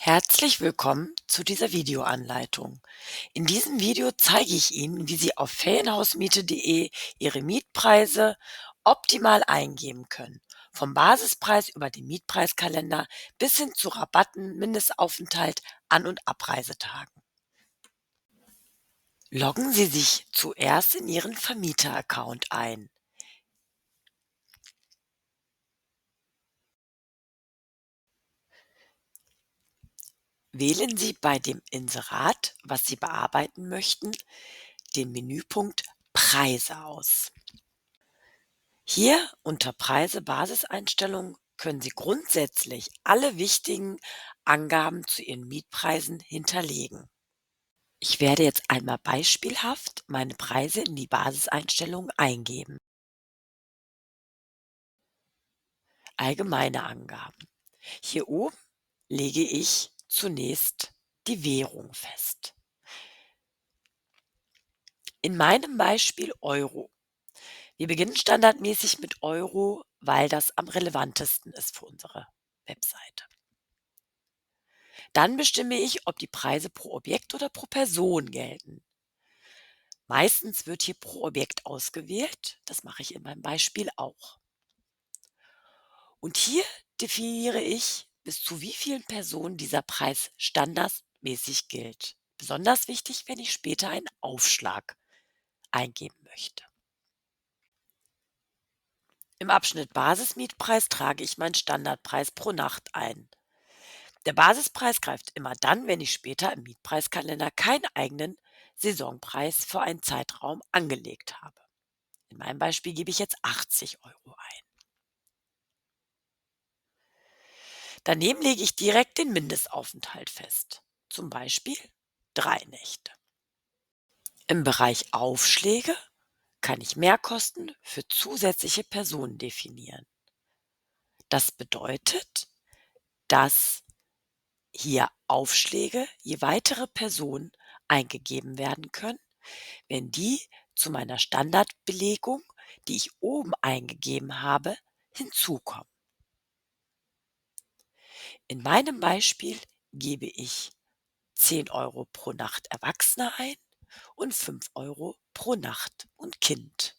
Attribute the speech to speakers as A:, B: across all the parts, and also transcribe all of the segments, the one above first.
A: Herzlich willkommen zu dieser Videoanleitung. In diesem Video zeige ich Ihnen, wie Sie auf Ferienhausmiete.de Ihre Mietpreise optimal eingeben können. Vom Basispreis über den Mietpreiskalender bis hin zu Rabatten, Mindestaufenthalt, An- und Abreisetagen. Loggen Sie sich zuerst in Ihren Vermieter-Account ein. Wählen Sie bei dem Inserat, was Sie bearbeiten möchten, den Menüpunkt Preise aus. Hier unter Preise Basiseinstellungen können Sie grundsätzlich alle wichtigen Angaben zu Ihren Mietpreisen hinterlegen. Ich werde jetzt einmal beispielhaft meine Preise in die Basiseinstellungen eingeben. Allgemeine Angaben. Hier oben lege ich zunächst die Währung fest. In meinem Beispiel Euro. Wir beginnen standardmäßig mit Euro, weil das am relevantesten ist für unsere Webseite. Dann bestimme ich, ob die Preise pro Objekt oder pro Person gelten. Meistens wird hier pro Objekt ausgewählt. Das mache ich in meinem Beispiel auch. Und hier definiere ich, bis zu wie vielen Personen dieser Preis standardmäßig gilt. Besonders wichtig, wenn ich später einen Aufschlag eingeben möchte. Im Abschnitt Basismietpreis trage ich meinen Standardpreis pro Nacht ein. Der Basispreis greift immer dann, wenn ich später im Mietpreiskalender keinen eigenen Saisonpreis für einen Zeitraum angelegt habe. In meinem Beispiel gebe ich jetzt 80 € ein. Daneben lege ich direkt den Mindestaufenthalt fest, zum Beispiel 3 Nächte. Im Bereich Aufschläge kann ich Mehrkosten für zusätzliche Personen definieren. Das bedeutet, dass hier Aufschläge je weitere Personen eingegeben werden können, wenn die zu meiner Standardbelegung, die ich oben eingegeben habe, hinzukommen. In meinem Beispiel gebe ich 10 € pro Nacht Erwachsene ein und 5 € pro Nacht und Kind.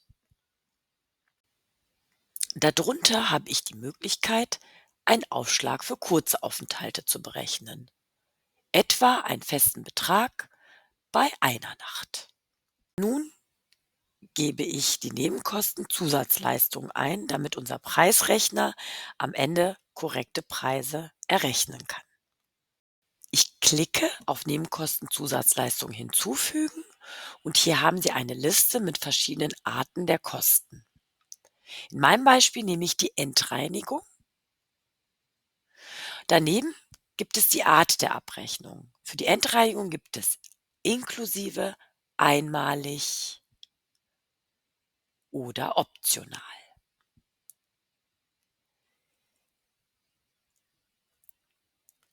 A: Darunter habe ich die Möglichkeit, einen Aufschlag für kurze Aufenthalte zu berechnen, etwa einen festen Betrag bei einer Nacht. Nun gebe ich die Nebenkosten-Zusatzleistung ein, damit unser Preisrechner am Ende korrekte Preise errechnen kann. Ich klicke auf Nebenkosten-Zusatzleistung hinzufügen und hier haben Sie eine Liste mit verschiedenen Arten der Kosten. In meinem Beispiel nehme ich die Endreinigung. Daneben gibt es die Art der Abrechnung. Für die Endreinigung gibt es inklusive, einmalig oder optional.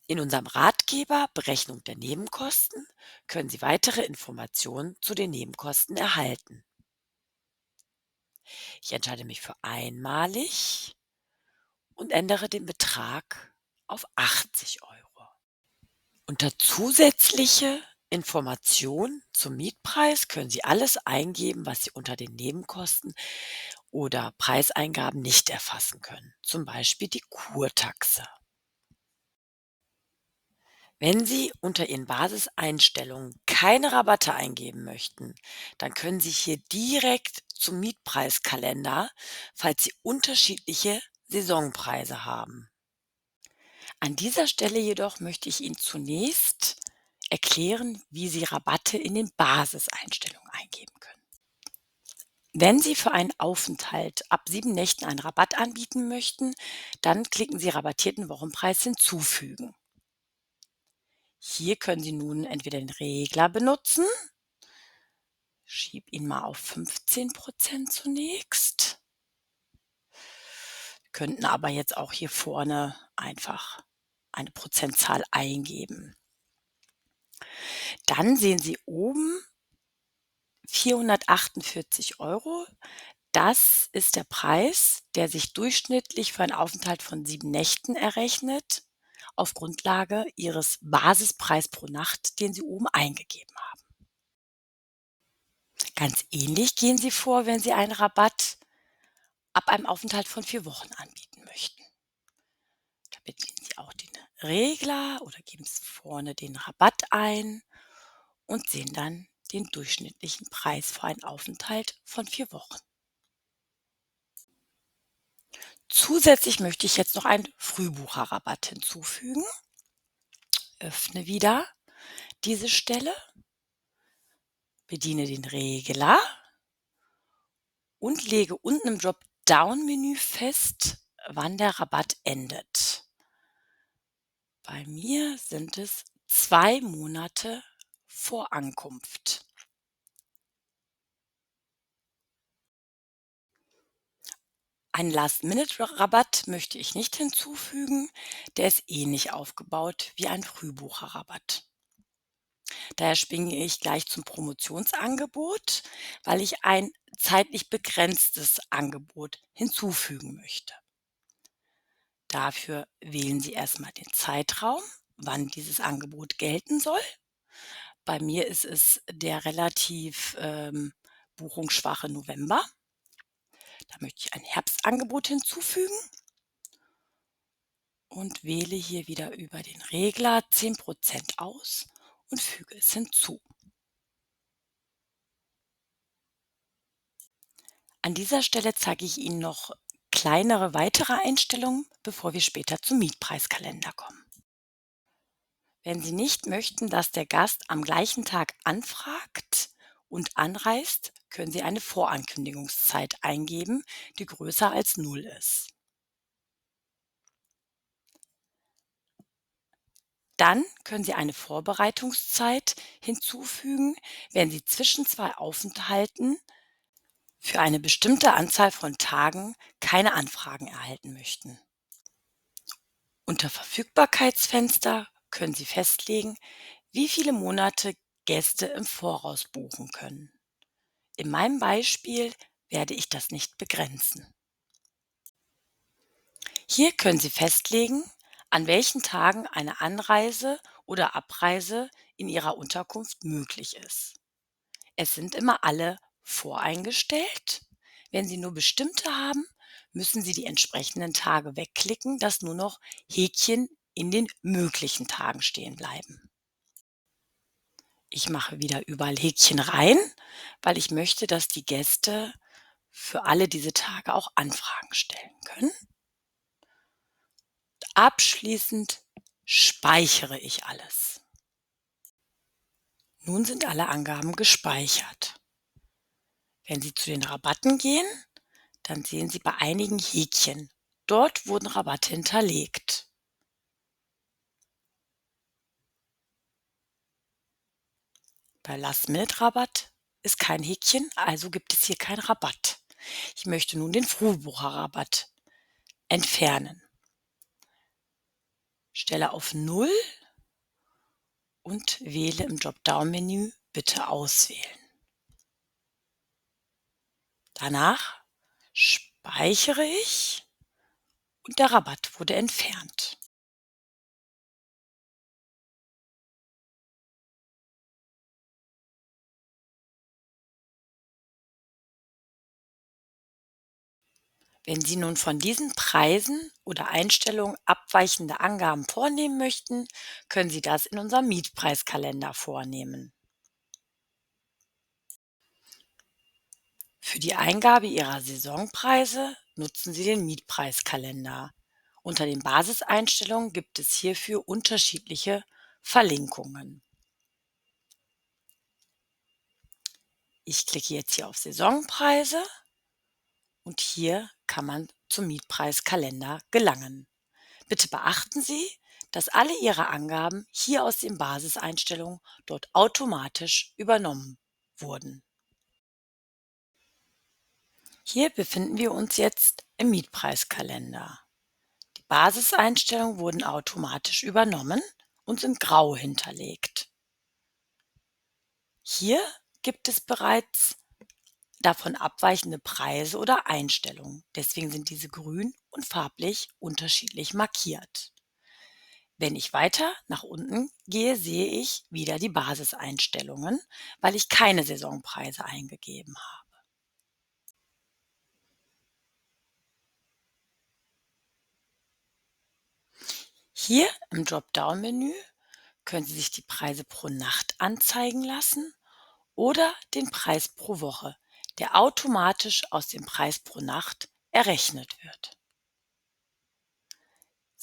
A: In unserem Ratgeber Berechnung der Nebenkosten können Sie weitere Informationen zu den Nebenkosten erhalten. Ich entscheide mich für einmalig und ändere den Betrag auf 80 €. Unter zusätzliche Informationen zum Mietpreis können Sie alles eingeben, was Sie unter den Nebenkosten oder Preiseingaben nicht erfassen können, zum Beispiel die Kurtaxe. Wenn Sie unter Ihren Basiseinstellungen keine Rabatte eingeben möchten, dann können Sie hier direkt zum Mietpreiskalender, falls Sie unterschiedliche Saisonpreise haben. An dieser Stelle jedoch möchte ich Ihnen zunächst erklären, wie Sie Rabatte in den Basiseinstellungen eingeben können. Wenn Sie für einen Aufenthalt ab 7 Nächten einen Rabatt anbieten möchten, dann klicken Sie rabattierten Wochenpreis hinzufügen. Hier können Sie nun entweder den Regler benutzen, schiebe ihn mal auf 15% zunächst, könnten aber jetzt auch hier vorne einfach eine Prozentzahl eingeben. Dann sehen Sie oben 448 €. Das ist der Preis, der sich durchschnittlich für einen Aufenthalt von 7 Nächten errechnet, auf Grundlage Ihres Basispreis pro Nacht, den Sie oben eingegeben haben. Ganz ähnlich gehen Sie vor, wenn Sie einen Rabatt ab einem Aufenthalt von 4 Wochen anbieten möchten. Da bedienen Sie auch den Regler oder geben Sie vorne den Rabatt ein und sehen dann den durchschnittlichen Preis für einen Aufenthalt von 4 Wochen. Zusätzlich möchte ich jetzt noch einen Frühbucherrabatt hinzufügen. Öffne wieder diese Stelle, bediene den Regler und lege unten im Dropdown-Menü fest, wann der Rabatt endet. Bei mir sind es 2 Monate vor Ankunft. Einen Last-Minute-Rabatt möchte ich nicht hinzufügen, der ist ähnlich aufgebaut wie ein Frühbucherrabatt. Daher springe ich gleich zum Promotionsangebot, weil ich ein zeitlich begrenztes Angebot hinzufügen möchte. Dafür wählen Sie erstmal den Zeitraum, wann dieses Angebot gelten soll. Bei mir ist es der relativ buchungsschwache November. Da möchte ich ein Herbstangebot hinzufügen und wähle hier wieder über den Regler 10% aus und füge es hinzu. An dieser Stelle zeige ich Ihnen noch kleinere weitere Einstellungen, bevor wir später zum Mietpreiskalender kommen. Wenn Sie nicht möchten, dass der Gast am gleichen Tag anfragt und anreist, können Sie eine Vorankündigungszeit eingeben, die größer als 0 ist. Dann können Sie eine Vorbereitungszeit hinzufügen, wenn Sie zwischen 2 Aufenthalten für eine bestimmte Anzahl von Tagen keine Anfragen erhalten möchten. Unter Verfügbarkeitsfenster können Sie festlegen, wie viele Monate Gäste im Voraus buchen können. In meinem Beispiel werde ich das nicht begrenzen. Hier können Sie festlegen, an welchen Tagen eine Anreise oder Abreise in Ihrer Unterkunft möglich ist. Es sind immer alle voreingestellt. Wenn Sie nur bestimmte haben, müssen Sie die entsprechenden Tage wegklicken, dass nur noch Häkchen in den möglichen Tagen stehen bleiben. Ich mache wieder überall Häkchen rein, weil ich möchte, dass die Gäste für alle diese Tage auch Anfragen stellen können. Abschließend speichere ich alles. Nun sind alle Angaben gespeichert. Wenn Sie zu den Rabatten gehen, dann sehen Sie bei einigen Häkchen. Dort wurden Rabatte hinterlegt. Bei Last-Minute-Rabatt ist kein Häkchen, also gibt es hier keinen Rabatt. Ich möchte nun den Frühbucherrabatt entfernen. Stelle auf 0 und wähle im Dropdown-Menü Bitte auswählen. Danach speichere ich und der Rabatt wurde entfernt. Wenn Sie nun von diesen Preisen oder Einstellungen abweichende Angaben vornehmen möchten, können Sie das in unserem Mietpreiskalender vornehmen. Für die Eingabe Ihrer Saisonpreise nutzen Sie den Mietpreiskalender. Unter den Basiseinstellungen gibt es hierfür unterschiedliche Verlinkungen. Ich klicke jetzt hier auf Saisonpreise und hier kann man zum Mietpreiskalender gelangen. Bitte beachten Sie, dass alle Ihre Angaben hier aus den Basiseinstellungen dort automatisch übernommen wurden. Hier befinden wir uns jetzt im Mietpreiskalender. Die Basiseinstellungen wurden automatisch übernommen und sind grau hinterlegt. Hier gibt es bereits davon abweichende Preise oder Einstellungen. Deswegen sind diese grün und farblich unterschiedlich markiert. Wenn ich weiter nach unten gehe, sehe ich wieder die Basiseinstellungen, weil ich keine Saisonpreise eingegeben habe. Hier im Dropdown-Menü können Sie sich die Preise pro Nacht anzeigen lassen oder den Preis pro Woche, der automatisch aus dem Preis pro Nacht errechnet wird.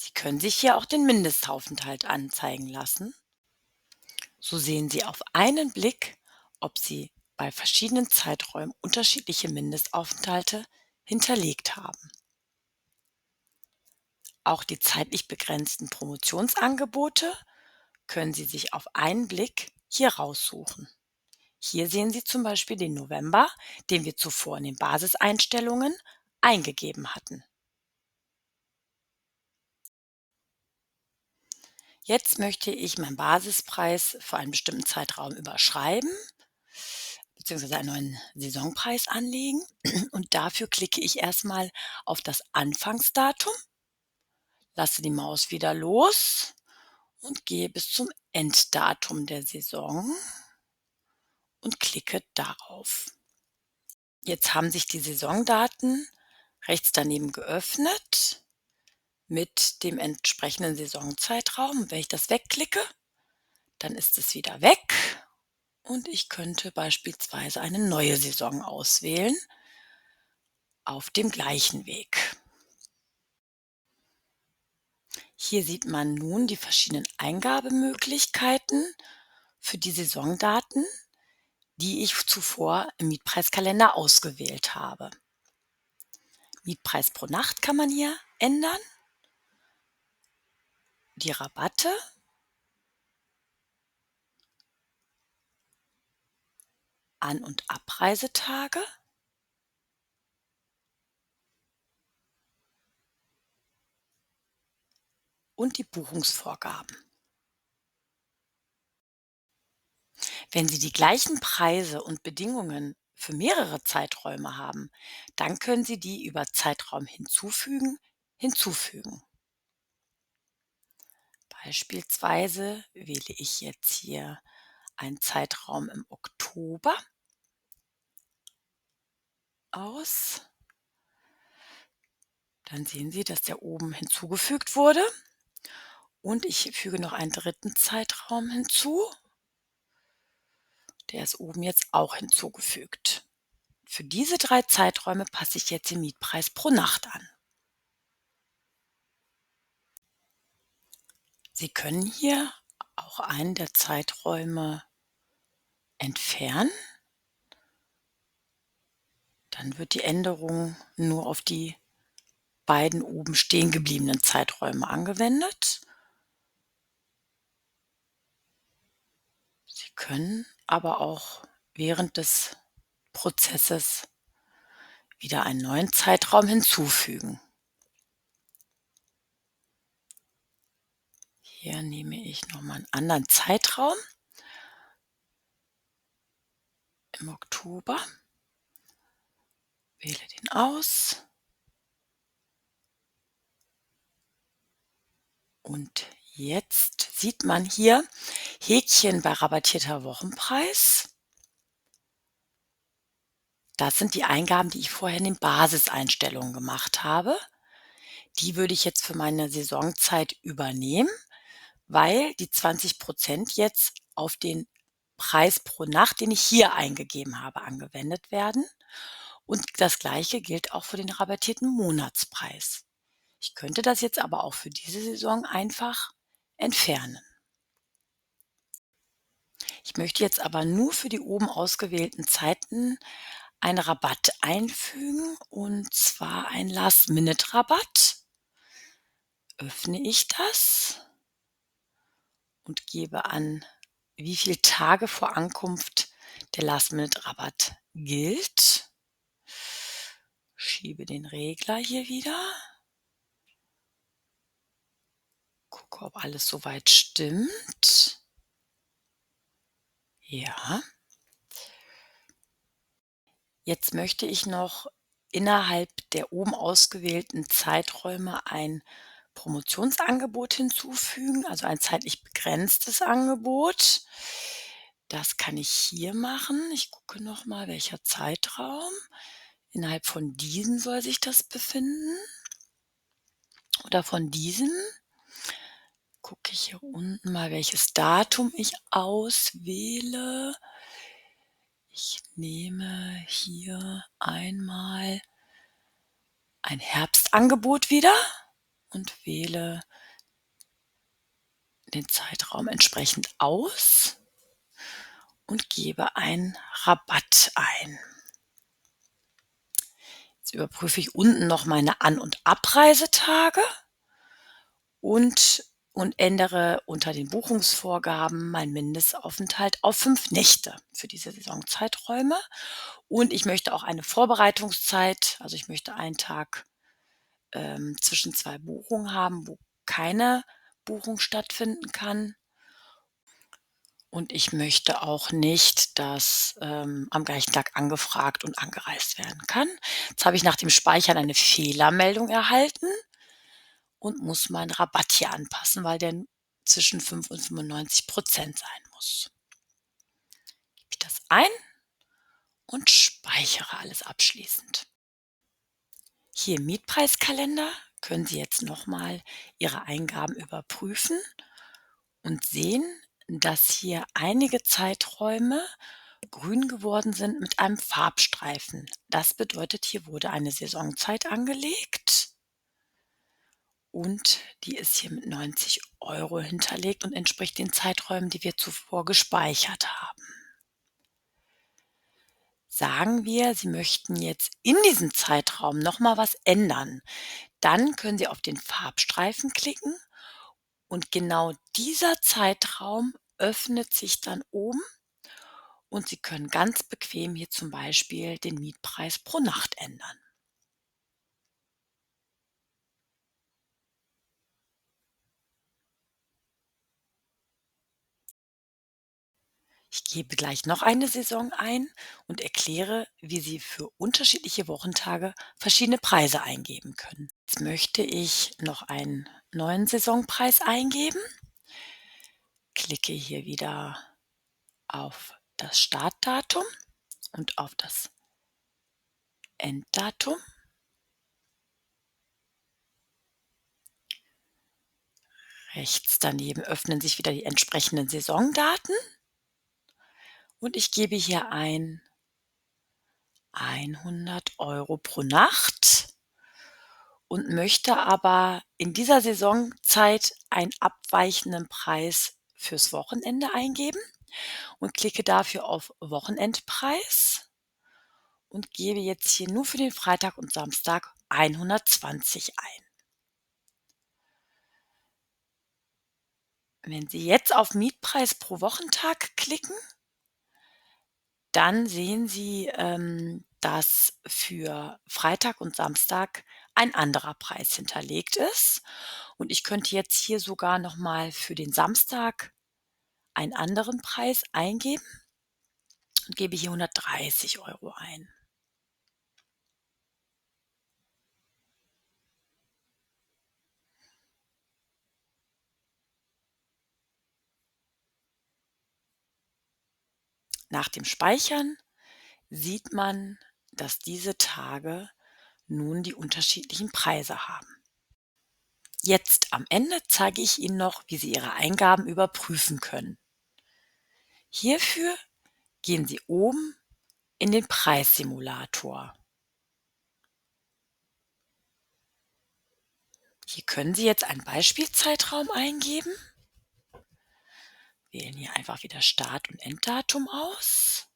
A: Sie können sich hier auch den Mindestaufenthalt anzeigen lassen. So sehen Sie auf einen Blick, ob Sie bei verschiedenen Zeiträumen unterschiedliche Mindestaufenthalte hinterlegt haben. Auch die zeitlich begrenzten Promotionsangebote können Sie sich auf einen Blick hier raussuchen. Hier sehen Sie zum Beispiel den November, den wir zuvor in den Basiseinstellungen eingegeben hatten. Jetzt möchte ich meinen Basispreis für einen bestimmten Zeitraum überschreiben bzw. einen neuen Saisonpreis anlegen. Und dafür klicke ich erstmal auf das Anfangsdatum, lasse die Maus wieder los und gehe bis zum Enddatum der Saison und klicke darauf. Jetzt haben sich die Saisondaten rechts daneben geöffnet mit dem entsprechenden Saisonzeitraum. Wenn ich das wegklicke, dann ist es wieder weg und ich könnte beispielsweise eine neue Saison auswählen auf dem gleichen Weg. Hier sieht man nun die verschiedenen Eingabemöglichkeiten für die Saisondaten, die ich zuvor im Mietpreiskalender ausgewählt habe. Mietpreis pro Nacht kann man hier ändern. Die Rabatte, An- und Abreisetage und die Buchungsvorgaben. Wenn Sie die gleichen Preise und Bedingungen für mehrere Zeiträume haben, dann können Sie die über Zeitraum hinzufügen. Beispielsweise wähle ich jetzt hier einen Zeitraum im Oktober aus. Dann sehen Sie, dass der oben hinzugefügt wurde. Und ich füge noch einen dritten Zeitraum hinzu. Der ist oben jetzt auch hinzugefügt. Für diese 3 Zeiträume passe ich jetzt den Mietpreis pro Nacht an. Sie können hier auch einen der Zeiträume entfernen. Dann wird die Änderung nur auf die beiden oben stehen gebliebenen Zeiträume angewendet. Sie können aber auch während des Prozesses wieder einen neuen Zeitraum hinzufügen. Hier nehme ich noch mal einen anderen Zeitraum im Oktober, wähle den aus und jetzt sieht man hier Häkchen bei rabattierter Wochenpreis. Das sind die Eingaben, die ich vorher in den Basiseinstellungen gemacht habe. Die würde ich jetzt für meine Saisonzeit übernehmen, weil die 20% jetzt auf den Preis pro Nacht, den ich hier eingegeben habe, angewendet werden. Und das Gleiche gilt auch für den rabattierten Monatspreis. Ich könnte das jetzt aber auch für diese Saison einfach entfernen. Ich möchte jetzt aber nur für die oben ausgewählten Zeiten einen Rabatt einfügen, und zwar einen Last-Minute-Rabatt. Öffne ich das und gebe an, wie viele Tage vor Ankunft der Last-Minute-Rabatt gilt. Schiebe den Regler hier wieder. Gucke, ob alles soweit stimmt. Ja. Jetzt möchte ich noch innerhalb der oben ausgewählten Zeiträume ein Promotionsangebot hinzufügen, also ein zeitlich begrenztes Angebot. Das kann ich hier machen. Ich gucke noch mal, welcher Zeitraum. Innerhalb von diesem soll sich das befinden oder von diesem. Gucke ich hier unten mal, welches Datum ich auswähle. Ich nehme hier einmal ein Herbstangebot wieder und wähle den Zeitraum entsprechend aus und gebe einen Rabatt ein. Jetzt überprüfe ich unten noch meine An- und Abreisetage und ändere unter den Buchungsvorgaben meinen Mindestaufenthalt auf 5 Nächte für diese Saisonzeiträume. Und ich möchte auch eine Vorbereitungszeit, also ich möchte einen Tag, zwischen 2 Buchungen haben, wo keine Buchung stattfinden kann. Und ich möchte auch nicht, dass, am gleichen Tag angefragt und angereist werden kann. Jetzt habe ich nach dem Speichern eine Fehlermeldung erhalten und muss meinen Rabatt hier anpassen, weil der zwischen 5 und 95% sein muss. Gebe ich das ein und speichere alles abschließend. Hier im Mietpreiskalender können Sie jetzt nochmal Ihre Eingaben überprüfen und sehen, dass hier einige Zeiträume grün geworden sind mit einem Farbstreifen. Das bedeutet, hier wurde eine Saisonzeit angelegt und die ist hier mit 90 € hinterlegt und entspricht den Zeiträumen, die wir zuvor gespeichert haben. Sagen wir, Sie möchten jetzt in diesem Zeitraum noch mal was ändern, dann können Sie auf den Farbstreifen klicken und genau dieser Zeitraum öffnet sich dann oben und Sie können ganz bequem hier zum Beispiel den Mietpreis pro Nacht ändern. Ich gebe gleich noch eine Saison ein und erkläre, wie Sie für unterschiedliche Wochentage verschiedene Preise eingeben können. Jetzt möchte ich noch einen neuen Saisonpreis eingeben. Klicke hier wieder auf das Startdatum und auf das Enddatum. Rechts daneben öffnen sich wieder die entsprechenden Saisondaten und ich gebe hier ein 100 € pro Nacht und möchte aber in dieser Saisonzeit einen abweichenden Preis fürs Wochenende eingeben und klicke dafür auf Wochenendpreis und gebe jetzt hier nur für den Freitag und Samstag 120 ein. Wenn Sie jetzt auf Mietpreis pro Wochentag klicken, dann sehen Sie, dass für Freitag und Samstag ein anderer Preis hinterlegt ist. Und ich könnte jetzt hier sogar noch mal für den Samstag einen anderen Preis eingeben und gebe hier 130 € ein. Nach dem Speichern sieht man, dass diese Tage nun die unterschiedlichen Preise haben. Jetzt am Ende zeige ich Ihnen noch, wie Sie Ihre Eingaben überprüfen können. Hierfür gehen Sie oben in den Preissimulator. Hier können Sie jetzt einen Beispielzeitraum eingeben. Wählen hier einfach wieder Start- und Enddatum aus.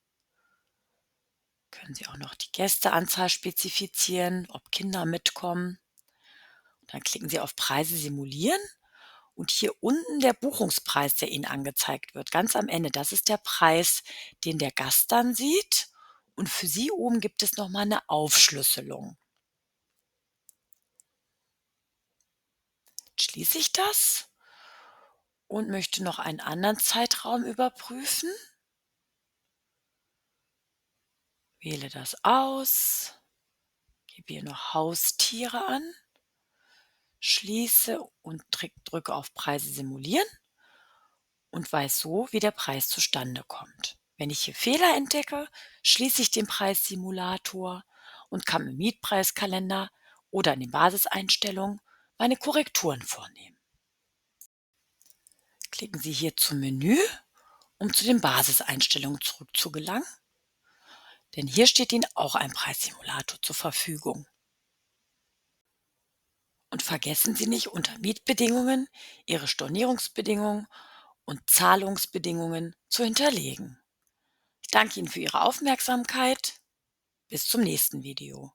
A: Können Sie auch noch die Gästeanzahl spezifizieren, ob Kinder mitkommen. Dann klicken Sie auf Preise simulieren und hier unten der Buchungspreis, der Ihnen angezeigt wird, ganz am Ende, das ist der Preis, den der Gast dann sieht. Und für Sie oben gibt es noch mal 'ne Aufschlüsselung. Jetzt schließe ich das und möchte noch einen anderen Zeitraum überprüfen. Wähle das aus, gebe hier noch Haustiere an schließe und drücke auf Preise simulieren und weiß so, wie der Preis zustande kommt. Wenn ich hier Fehler entdecke, schließe ich den Preissimulator und kann im Mietpreiskalender oder in den Basiseinstellungen meine Korrekturen vornehmen. Klicken Sie hier zum Menü, um zu den Basiseinstellungen zurückzugelangen, denn hier steht Ihnen auch ein Preissimulator zur Verfügung. Und vergessen Sie nicht, unter Mietbedingungen Ihre Stornierungsbedingungen und Zahlungsbedingungen zu hinterlegen. Ich danke Ihnen für Ihre Aufmerksamkeit. Bis zum nächsten Video.